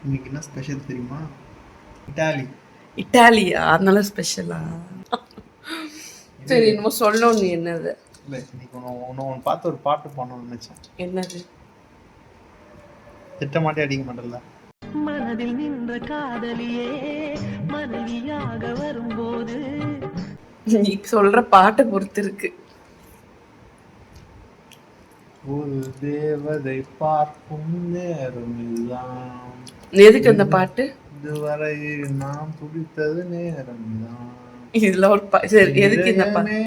இன்னைக்கு என்ன ஸ்பெஷல் தெரியுமா? இட்டாலி. இட்டாலியா? அதனால ஸ்பெஷலா? சரி, இன்னும் சொல்லணும். நீ என்னது? இல்லை, இன்னைக்கு ஒன்று பார்த்து ஒரு பாட்டு பாடணும்னு நினைச்சேன். என்னது? திட்டமாட்டே அடிக்க மாட்டேன்ல. மனதில் நின்ற காதலியே மனைவியாக வரும்போது நீ சொல்ற பாட்டை பொறுத்து இருக்கு. ஒரு தேவதை பார்க்கும் நேரம் எல்லாம். எதுக்கு அந்த பாட்டு? இதுவரை நாம் துடித்தது நேரம் தான். இதுல ஒரு சரி, எதுக்கு இந்த பாட்டு?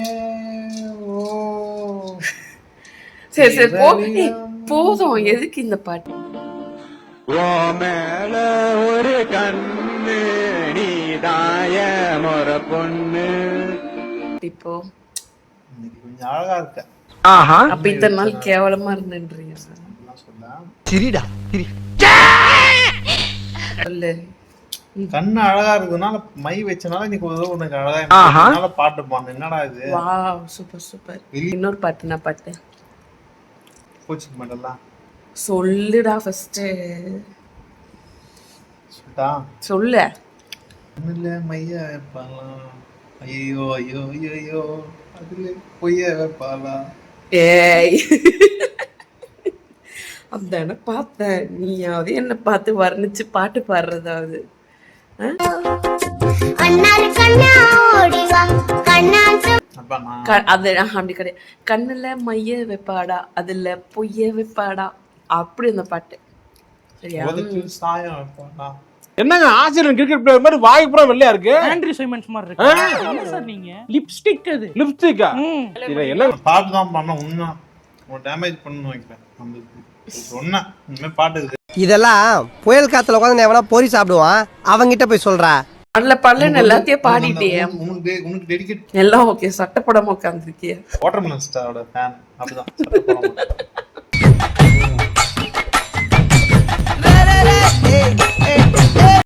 சரி சரி, போதும். எதுக்கு இந்த பாட்டு? மேல ஒரு கண்ணு நீதாய முற பொண்ணு. இப்போ இன்னைக்கு கொஞ்சம் அழகா இருக்க. அப்ப இத்தனை நாள் கேவலமா இருந்துன்றீங்க சார். சிரிடா சிரி. சொல்லு. கண்ணு அழகா இருக்குனால மை வச்சனால இன்னைக்கு உனக்கு அழகா இருந்தனால பாட்டு பாடு. என்னடா இது? Wow, super super. இன்னொரு பாட்டு. என்ன பாட்டு? கோச்சிக்க மாட்டல. சொல்லுடா ஃபர்ஸ்ட். சொல்டா. சொல்லு. கண்ணுல மைய வைப்பாலாம். ஐயோ ஐயோ ஐயோ அதுல பொய்ய வைப்பாளா? ஏய், அந்த பார்த்தேன். நீயாவது என்ன பார்த்து வர்ணிச்சு பாட்டு பாடுறதாவது? அது அப்படி கிடையாது. கண்ணுல மைய வைப்பாடா, அதுல பொய்ய வைப்பாடா, அப்படி அந்த பாட்டு. சரியா? சாயம் வைப்பாளா? என்னங்க ஆசிரியர் கிரிக்கெட் பிளேயர் மாதிரி வாய் பூரா வெள்ளையா இருக்கு. ஆண்ட்ரி சைமன்ஸ் மாதிரி இருக்கு. என்ன சார் நீங்க? லிப்ஸ்டிக் அது. லிப்ஸ்டிக்கா? இது என்ன பாட்டு தான் பண்ண உன்ன ஒரு டேமேஜ் பண்ணனும் வைக்கிறேன். அந்த சொன்ன இந்த பாட்டு இதெல்லாம் புயல் காத்துல உட்கார்ந்து எவனா பொரி சாப்பிடுவான், அவங்கிட்ட போய் சொல்றா. பல்லன்னு எல்லாத்தையும் பாடிட்டியே. உனக்கு டெடிகேட் எல்லாம் ஓகே. சட்டப்படம் உட்காந்துருக்கிய வாட்டர்மெலன் ஸ்டாரோட ஃபேன். அப்படிதான்.